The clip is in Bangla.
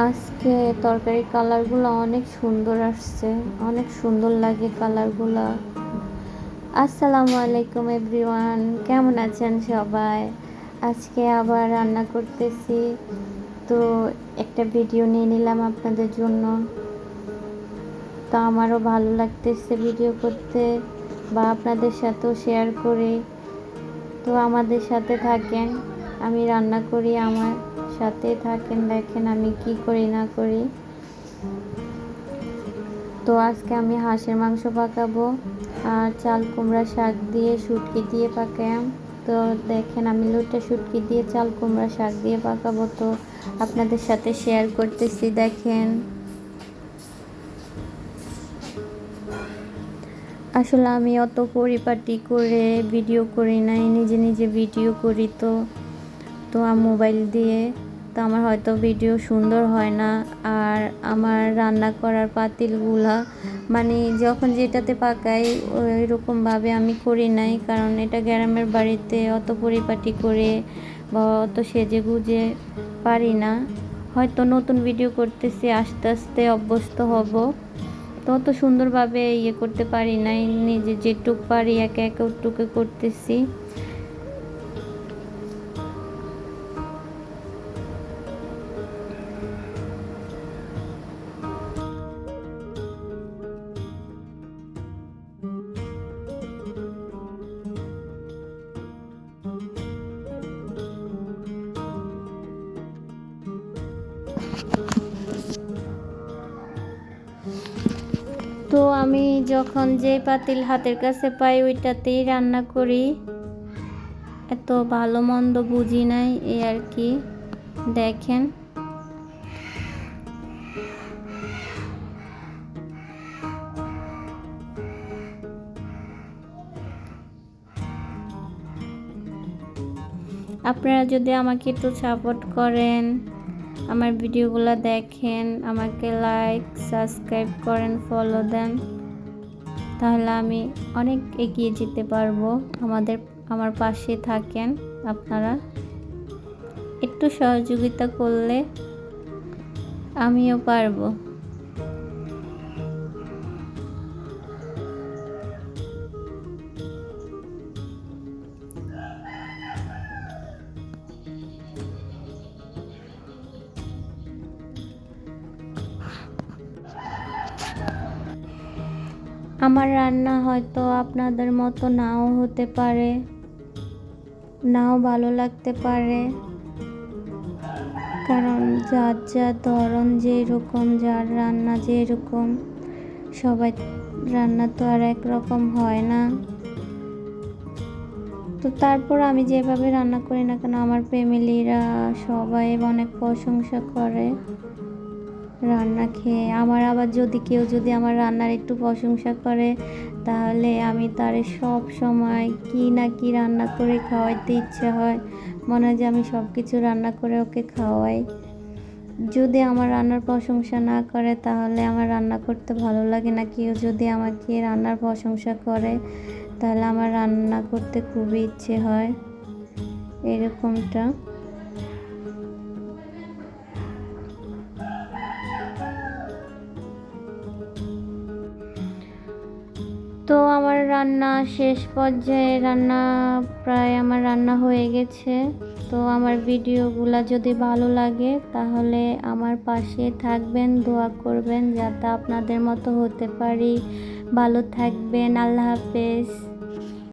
আজকে তরকারির কালারগুলো অনেক সুন্দর আসছে, অনেক সুন্দর লাগে কালারগুলো। আসসালামু আলাইকুম এভরিওয়ান, কেমন আছেন সবাই? আজকে আবার রান্না করতেছি, তো একটা ভিডিও নিয়ে নিলাম আপনাদের জন্য। তো আমারও ভালো লাগতেছে ভিডিও করতে বা আপনাদের সাথেও শেয়ার করে। তো আমাদের সাথে থাকেন, আমি রান্না করি, আমার সাথে থাকেন, দেখেন আমি কি করি না করি। তো আজকে আমি হাঁসের মাংস পাকাবো আর চাল কুমড়া শাক দিয়ে শুটকি দিয়ে পাকাম। তো দেখেন আমি লোটে শুটকি দিয়ে চাল কুমড়া শাক দিয়ে পাকাবো, তো আপনাদের সাথে শেয়ার করতেছি। দেখেন আসলে আমি অত পরিপাটি করে ভিডিও করি নাই, নিজে নিজে ভিডিও করি। তো তো মোবাইল দিয়ে তো আমার হয়তো ভিডিও সুন্দর হয় না। আর আমার রান্না করার পাতিলগুলা মানে যখন যেটাতে পাকাই ওই রকমভাবে আমি করি নাই, কারণ এটা গ্রামের বাড়িতে অত পরিপাটি করে বা অত সেজে গুজে পারি না। হয়তো নতুন ভিডিও করতেছি, আস্তে আস্তে অভ্যস্ত হব। তো অত সুন্দরভাবে করতে পারি নাই, নিজে যেটুক পারি একে একে ওটুকু করতেছি। তো আমি যখন যে পাতিল হাতের কাছে পাই ওইটাতেই রান্না করি, এত ভালো মন্দ বুঝি নাই এই আর কি। দেখেন আপনারা যদি আমাকে একটু সাপোর্ট করেন, আমার ভিডিওগুলো দেখেন, আমাকে লাইক সাবস্ক্রাইব করেন, ফলো দেন, তাহলে আমি অনেক এগিয়ে যেতে পারবো। আমার পাশে থাকেন, আপনারা একটু সহযোগিতা করলে আমিও পারবো। আমার রান্না হয়তো আপনাদের মতো নাও হতে পারে, নাও ভালো লাগতে পারে, কারণ যার যার ধরন যেরকম, যার রান্না যেরকম, সবাই রান্না তো আর একরকম হয় না। তো তারপর আমি যেভাবে রান্না করি না কেন, আমার ফ্যামিলিরা সবাই অনেক প্রশংসা করে রান্না খেয়ে। আমার আবার যদি আমার রান্নার একটু প্রশংসা করে, তাহলে আমি তারে সব সময় কি না কি রান্না করে খাওয়াইতে ইচ্ছে হয়, মনে হয় যে আমি সব কিছু রান্না করে ওকে খাওয়াই। যদি আমার রান্নার প্রশংসা না করে, তাহলে আমার রান্না করতে ভালো লাগে না। কেউ যদি আমাকে রান্নার প্রশংসা করে, তাহলে আমার রান্না করতে খুবই ইচ্ছে হয়, এরকমটা। তো আমার রান্না শেষ পর্যায়ে, প্রায় আমার রান্না হয়ে গেছে। তো আমার ভিডিওগুলো যদি ভালো লাগে, তাহলে আমার পাশে থাকবেন, দোয়া করবেন যাতে আপনাদের মতো হতে পারি। ভালো থাকবেন, আল্লাহ হাফেজ।